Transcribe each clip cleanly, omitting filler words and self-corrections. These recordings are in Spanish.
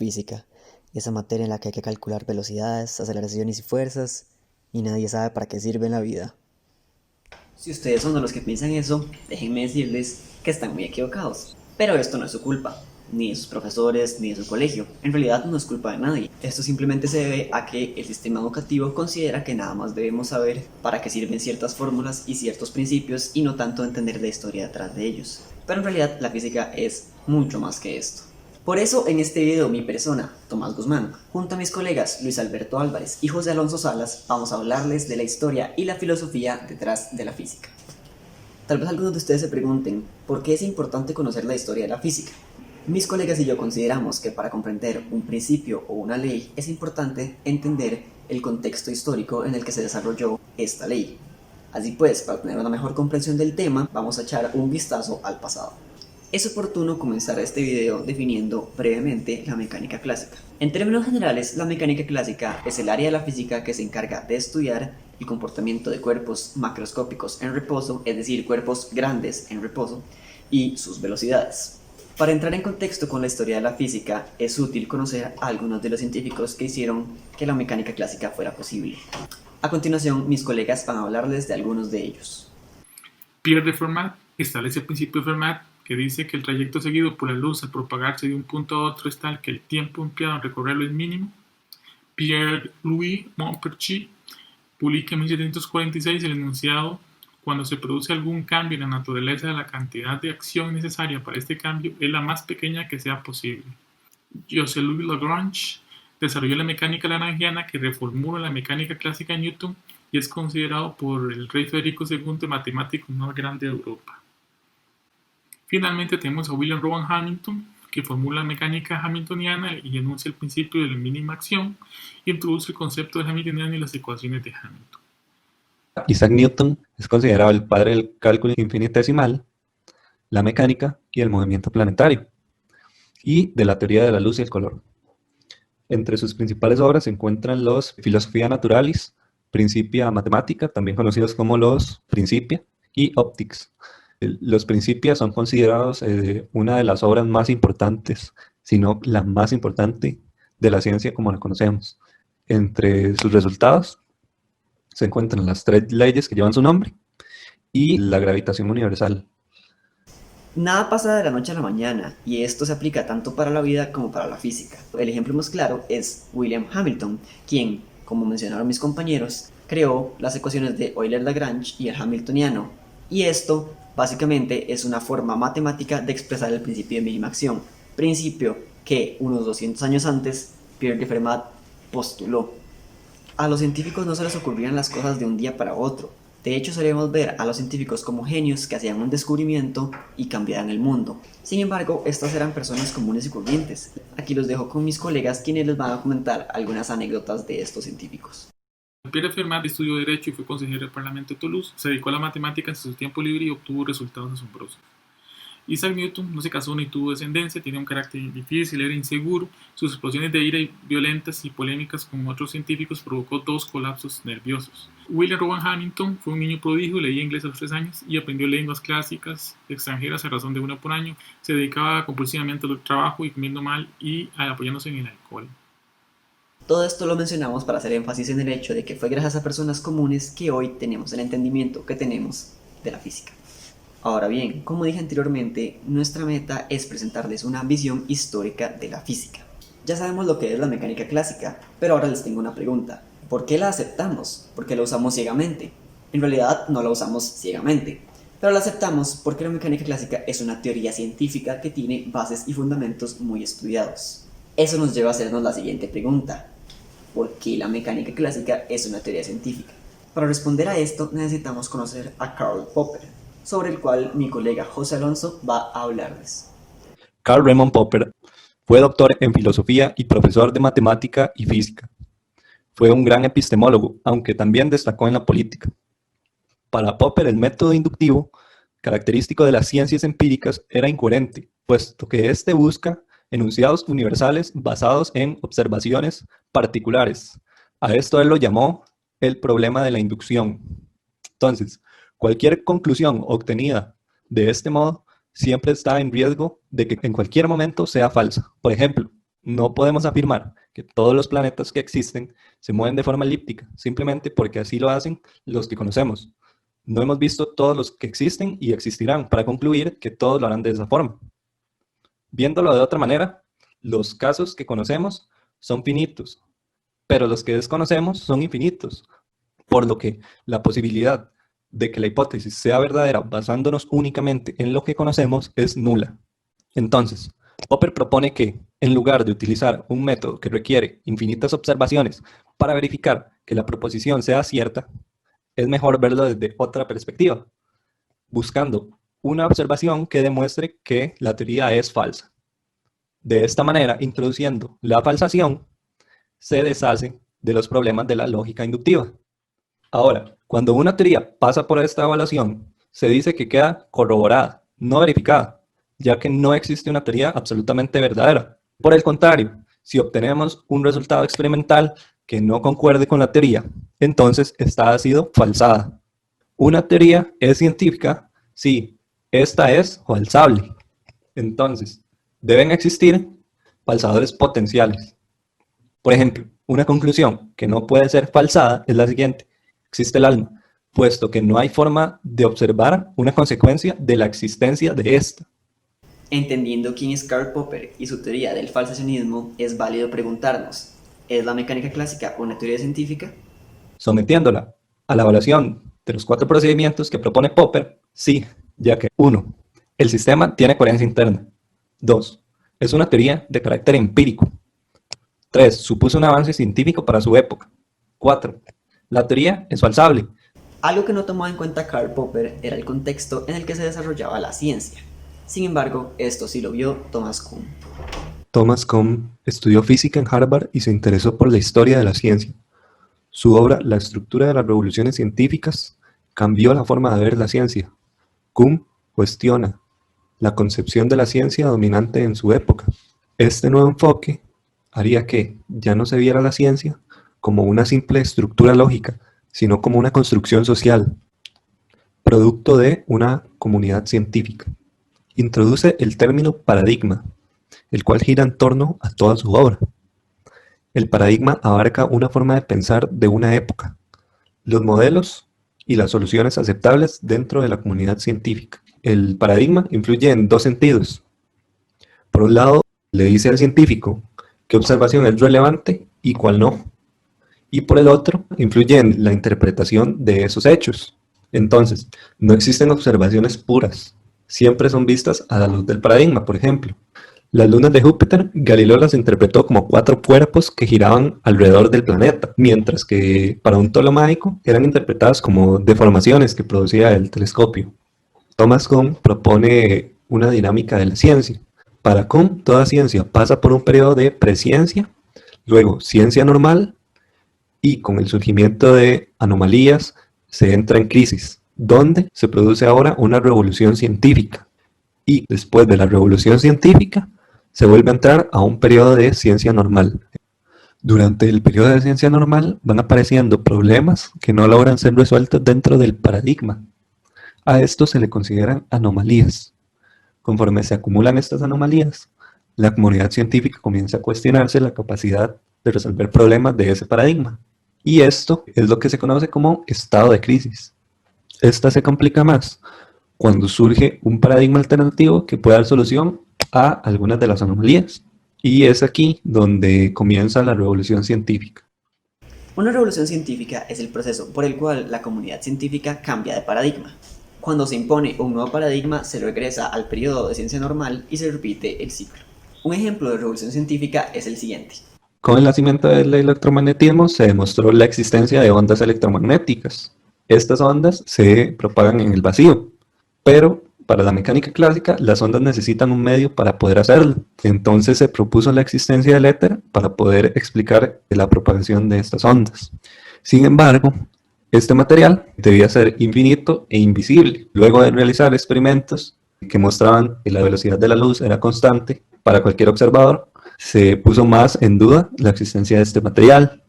física, esa materia en la que hay que calcular velocidades, aceleraciones y fuerzas, y nadie sabe para qué sirve en la vida. Si ustedes son de los que piensan eso, déjenme decirles que están muy equivocados. Pero esto no es su culpa, ni de sus profesores, ni de su colegio. En realidad no es culpa de nadie. Esto simplemente se debe a que el sistema educativo considera que nada más debemos saber para qué sirven ciertas fórmulas y ciertos principios y no tanto entender la historia detrás de ellos. Pero en realidad la física es mucho más que esto. Por eso en este video mi persona, Tomás Guzmán, junto a mis colegas Luis Alberto Álvarez y José Alonso Salas, vamos a hablarles de la historia y la filosofía detrás de la física. Tal vez algunos de ustedes se pregunten, ¿por qué es importante conocer la historia de la física? Mis colegas y yo consideramos que para comprender un principio o una ley es importante entender el contexto histórico en el que se desarrolló esta ley. Así pues, para tener una mejor comprensión del tema, vamos a echar un vistazo al pasado. Es oportuno comenzar este video definiendo brevemente la mecánica clásica. En términos generales, la mecánica clásica es el área de la física que se encarga de estudiar el comportamiento de cuerpos macroscópicos en reposo, es decir, cuerpos grandes en reposo, y sus velocidades. Para entrar en contexto con la historia de la física, es útil conocer a algunos de los científicos que hicieron que la mecánica clásica fuera posible. A continuación, mis colegas van a hablarles de algunos de ellos. Pierre de Fermat establece el principio de Fermat, que dice que el trayecto seguido por la luz al propagarse de un punto a otro es tal que el tiempo empleado en recorrerlo es mínimo. Pierre-Louis Maupertuis publica en 1746 el enunciado: cuando se produce algún cambio en la naturaleza, de la cantidad de acción necesaria para este cambio es la más pequeña que sea posible. José-Louis Lagrange desarrolló la mecánica lagrangiana, que reformula la mecánica clásica de Newton y es considerado por el rey Federico II el matemático más grande de Europa. Finalmente tenemos a William Rowan Hamilton, que formula la mecánica hamiltoniana y enuncia el principio de la mínima acción y introduce el concepto de Hamiltoniano y las ecuaciones de Hamilton. Isaac Newton es considerado el padre del cálculo infinitesimal, la mecánica y el movimiento planetario, y de la teoría de la luz y el color. Entre sus principales obras se encuentran los Philosophia Naturalis, Principia Mathematica, también conocidos como los Principia, y Optics. Los Principia son considerados una de las obras más importantes, si no la más importante de la ciencia como la conocemos. Entre sus resultados se encuentran las 3 leyes que llevan su nombre y la gravitación universal. Nada pasa de la noche a la mañana, y esto se aplica tanto para la vida como para la física. El ejemplo más claro es William Hamilton, quien, como mencionaron mis compañeros, creó las ecuaciones de Euler-Lagrange y el Hamiltoniano, y esto básicamente es una forma matemática de expresar el principio de mínima acción, principio que unos 200 años antes Pierre de Fermat postuló. A los científicos no se les ocurrían las cosas de un día para otro. De hecho, solíamos ver a los científicos como genios que hacían un descubrimiento y cambiaban el mundo. Sin embargo, estas eran personas comunes y corrientes. Aquí los dejo con mis colegas, quienes les van a comentar algunas anécdotas de estos científicos. Pierre de Fermat estudió Derecho y fue consejero del Parlamento de Toulouse. Se dedicó a la matemática en su tiempo libre y obtuvo resultados asombrosos. Isaac Newton no se casó ni tuvo descendencia, tenía un carácter difícil, era inseguro. Sus explosiones de ira violentas y polémicas con otros científicos provocó 2 colapsos nerviosos. William Rowan Hamilton fue un niño prodigio, leía inglés a los 3 años y aprendió lenguas clásicas extranjeras a razón de una por año. Se dedicaba compulsivamente al trabajo y comiendo mal y apoyándose en el alcohol. Todo esto lo mencionamos para hacer énfasis en el hecho de que fue gracias a personas comunes que hoy tenemos el entendimiento que tenemos de la física. Ahora bien, como dije anteriormente, nuestra meta es presentarles una visión histórica de la física. Ya sabemos lo que es la mecánica clásica, pero ahora les tengo una pregunta. ¿Por qué la aceptamos? ¿Por qué la usamos ciegamente? En realidad no la usamos ciegamente, pero la aceptamos porque la mecánica clásica es una teoría científica que tiene bases y fundamentos muy estudiados. Eso nos lleva a hacernos la siguiente pregunta. ¿Por qué la mecánica clásica es una teoría científica? Para responder a esto necesitamos conocer a Karl Popper, sobre el cual mi colega José Alonso va a hablarles. Karl Raimund Popper fue doctor en filosofía y profesor de matemática y física. Fue un gran epistemólogo, aunque también destacó en la política. Para Popper, el método inductivo, característico de las ciencias empíricas, era incoherente, puesto que éste busca enunciados universales basados en observaciones particulares. A esto él lo llamó el problema de la inducción. Entonces, cualquier conclusión obtenida de este modo siempre está en riesgo de que en cualquier momento sea falsa. Por ejemplo, No podemos afirmar que todos los planetas que existen se mueven de forma elíptica, simplemente porque así lo hacen los que conocemos. No hemos visto todos los que existen y existirán para concluir que todos lo harán de esa forma. Viéndolo de otra manera, los casos que conocemos son finitos, pero los que desconocemos son infinitos, por lo que la posibilidad de que la hipótesis sea verdadera basándonos únicamente en lo que conocemos es nula. Entonces, Popper propone que, en lugar de utilizar un método que requiere infinitas observaciones para verificar que la proposición sea cierta, es mejor verlo desde otra perspectiva, buscando una observación que demuestre que la teoría es falsa. De esta manera, introduciendo la falsación, se deshace de los problemas de la lógica inductiva. Ahora, cuando una teoría pasa por esta evaluación, se dice que queda corroborada, no verificada, ya que no existe una teoría absolutamente verdadera. Por el contrario, si obtenemos un resultado experimental que no concuerde con la teoría, entonces esta ha sido falsada. Una teoría es científica si esta es falsable. Entonces, deben existir falsadores potenciales. Por ejemplo, una conclusión que no puede ser falsada es la siguiente: existe el alma, puesto que no hay forma de observar una consecuencia de la existencia de esta. Entendiendo quién es Karl Popper y su teoría del falsacionismo, es válido preguntarnos, ¿es la mecánica clásica una teoría científica? Sometiéndola a la evaluación de los 4 procedimientos que propone Popper, sí, ya que 1. El sistema tiene coherencia interna. 2. Es una teoría de carácter empírico. 3. Supuso un avance científico para su época. 4. La teoría es falsable. Algo que no tomó en cuenta Karl Popper era el contexto en el que se desarrollaba la ciencia. Sin embargo, esto sí lo vio Thomas Kuhn. Thomas Kuhn estudió física en Harvard y se interesó por la historia de la ciencia. Su obra, La estructura de las revoluciones científicas, cambió la forma de ver la ciencia. Kuhn cuestiona la concepción de la ciencia dominante en su época. Este nuevo enfoque haría que ya no se viera la ciencia como una simple estructura lógica, sino como una construcción social, producto de una comunidad científica. Introduce el término paradigma, el cual gira en torno a toda su obra. El paradigma abarca una forma de pensar de una época, los modelos y las soluciones aceptables dentro de la comunidad científica. El paradigma influye en 2 sentidos. Por un lado, le dice al científico qué observación es relevante y cuál no. Y por el otro, influye en la interpretación de esos hechos. Entonces, no existen observaciones puras. Siempre son vistas a la luz del paradigma. Por ejemplo, las lunas de Júpiter, Galileo las interpretó como 4 cuerpos que giraban alrededor del planeta, mientras que para un Ptolomaico eran interpretadas como deformaciones que producía el telescopio. Thomas Kuhn propone una dinámica de la ciencia. Para Kuhn, toda ciencia pasa por un periodo de presciencia, luego ciencia normal, y con el surgimiento de anomalías se entra en crisis, donde se produce ahora una revolución científica. Y después de la revolución científica, se vuelve a entrar a un periodo de ciencia normal. Durante el periodo de ciencia normal van apareciendo problemas que no logran ser resueltos dentro del paradigma. A esto se le consideran anomalías. Conforme se acumulan estas anomalías, la comunidad científica comienza a cuestionarse la capacidad de resolver problemas de ese paradigma. Y esto es lo que se conoce como estado de crisis. Esta se complica más cuando surge un paradigma alternativo que puede dar solución a algunas de las anomalías. Y es aquí donde comienza la revolución científica. Una revolución científica es el proceso por el cual la comunidad científica cambia de paradigma. Cuando se impone un nuevo paradigma, se regresa al periodo de ciencia normal y se repite el ciclo. Un ejemplo de revolución científica es el siguiente. Con el nacimiento del electromagnetismo se demostró la existencia de ondas electromagnéticas. Estas ondas se propagan en el vacío, pero para la mecánica clásica las ondas necesitan un medio para poder hacerlo. Entonces se propuso la existencia del éter para poder explicar la propagación de estas ondas. Sin embargo, este material debía ser infinito e invisible. Luego de realizar experimentos que mostraban que la velocidad de la luz era constante para cualquier observador, se puso más en duda la existencia de este material.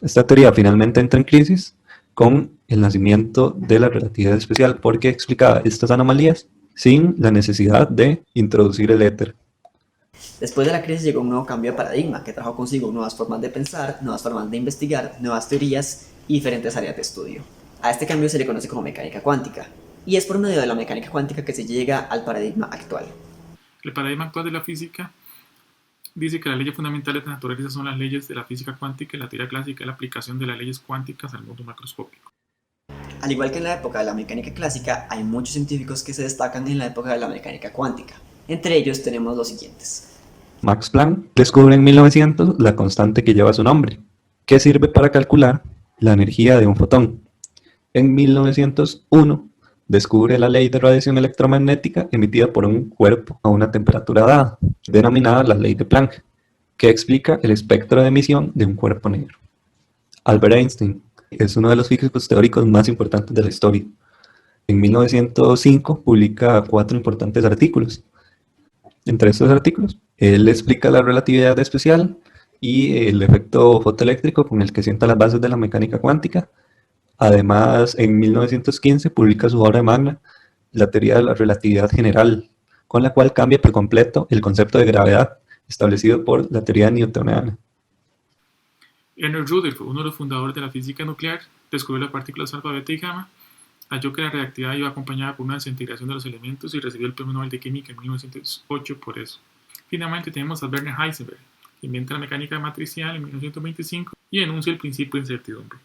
Esta teoría finalmente entra en crisis con el nacimiento de la relatividad especial, porque explicaba estas anomalías sin la necesidad de introducir el éter. Después de la crisis llegó un nuevo cambio de paradigma que trajo consigo nuevas formas de pensar, nuevas formas de investigar, nuevas teorías y diferentes áreas de estudio. A este cambio se le conoce como mecánica cuántica, y es por medio de la mecánica cuántica que se llega al paradigma actual. El paradigma actual de la física dice que las leyes fundamentales de la naturaleza son las leyes de la física cuántica y la teoría clásica es la aplicación de las leyes cuánticas al mundo macroscópico. Al igual que en la época de la mecánica clásica, hay muchos científicos que se destacan en la época de la mecánica cuántica. Entre ellos tenemos los siguientes. Max Planck descubre en 1900 la constante que lleva su nombre, que sirve para calcular la energía de un fotón. En 1901 descubre la ley de radiación electromagnética emitida por un cuerpo a una temperatura dada, denominada la ley de Planck, que explica el espectro de emisión de un cuerpo negro. Albert Einstein es uno de los físicos teóricos más importantes de la historia. En 1905 publica 4 importantes artículos. Entre estos artículos, él explica la relatividad especial y el efecto fotoeléctrico con el que sienta las bases de la mecánica cuántica. Además, en 1915 publica su obra magna, la teoría de la relatividad general, con la cual cambia por completo el concepto de gravedad establecido por la teoría newtoniana. Ernest Rutherford, uno de los fundadores de la física nuclear, descubrió las partículas alfa, beta y gamma, halló que la reactividad iba acompañada por una desintegración de los elementos y recibió el premio Nobel de Química en 1908 por eso. Finalmente tenemos a Werner Heisenberg, que inventa la mecánica matricial en 1925 y enuncia el principio de incertidumbre.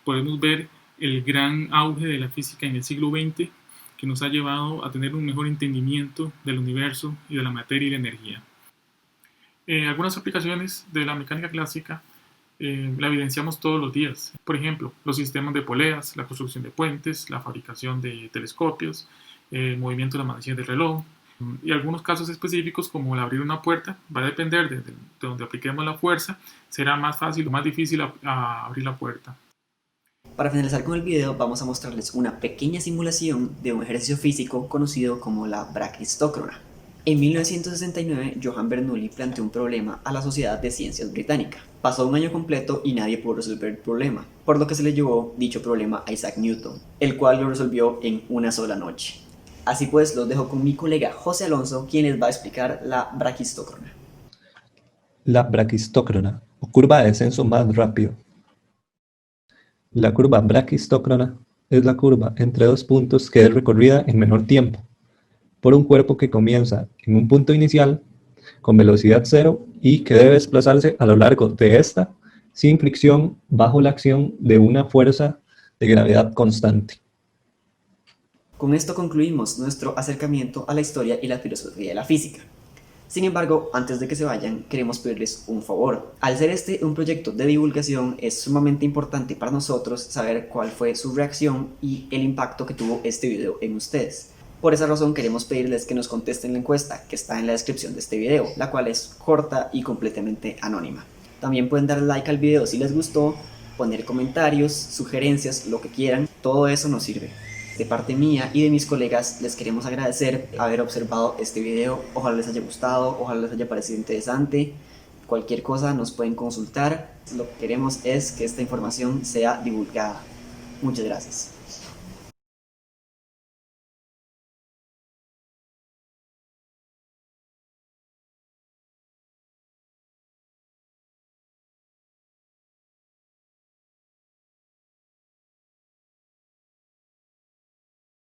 Podemos ver el gran auge de la física en el siglo XX que nos ha llevado a tener un mejor entendimiento del universo y de la materia y la energía. Algunas aplicaciones de la mecánica clásica la evidenciamos todos los días. Por ejemplo, los sistemas de poleas, la construcción de puentes, la fabricación de telescopios, el movimiento de las manecillas del reloj, y algunos casos específicos como el abrir una puerta. Va a depender de donde apliquemos la fuerza, será más fácil o más difícil a abrir la puerta. Para finalizar con el video vamos a mostrarles una pequeña simulación de un ejercicio físico conocido como la brachistochrona. En 1969, Johann Bernoulli planteó un problema a la Sociedad de Ciencias Británica. Pasó un año completo y nadie pudo resolver el problema, por lo que se le llevó dicho problema a Isaac Newton, el cual lo resolvió en una sola noche. Así pues, los dejo con mi colega José Alonso, quien les va a explicar la brachistochrona. La brachistochrona, o curva de descenso más rápido. La curva brachistochrona es la curva entre dos puntos que es recorrida en menor tiempo, por un cuerpo que comienza en un punto inicial con velocidad cero y que debe desplazarse a lo largo de esta sin fricción bajo la acción de una fuerza de gravedad constante. Con esto concluimos nuestro acercamiento a la historia y la filosofía de la física. Sin embargo, antes de que se vayan, queremos pedirles un favor. Al ser este un proyecto de divulgación, es sumamente importante para nosotros saber cuál fue su reacción y el impacto que tuvo este video en ustedes. Por esa razón queremos pedirles que nos contesten la encuesta que está en la descripción de este video, la cual es corta y completamente anónima. También pueden dar like al video si les gustó, poner comentarios, sugerencias, lo que quieran, todo eso nos sirve. De parte mía y de mis colegas les queremos agradecer haber observado este video, ojalá les haya gustado, ojalá les haya parecido interesante. Cualquier cosa nos pueden consultar, lo que queremos es que esta información sea divulgada. Muchas gracias.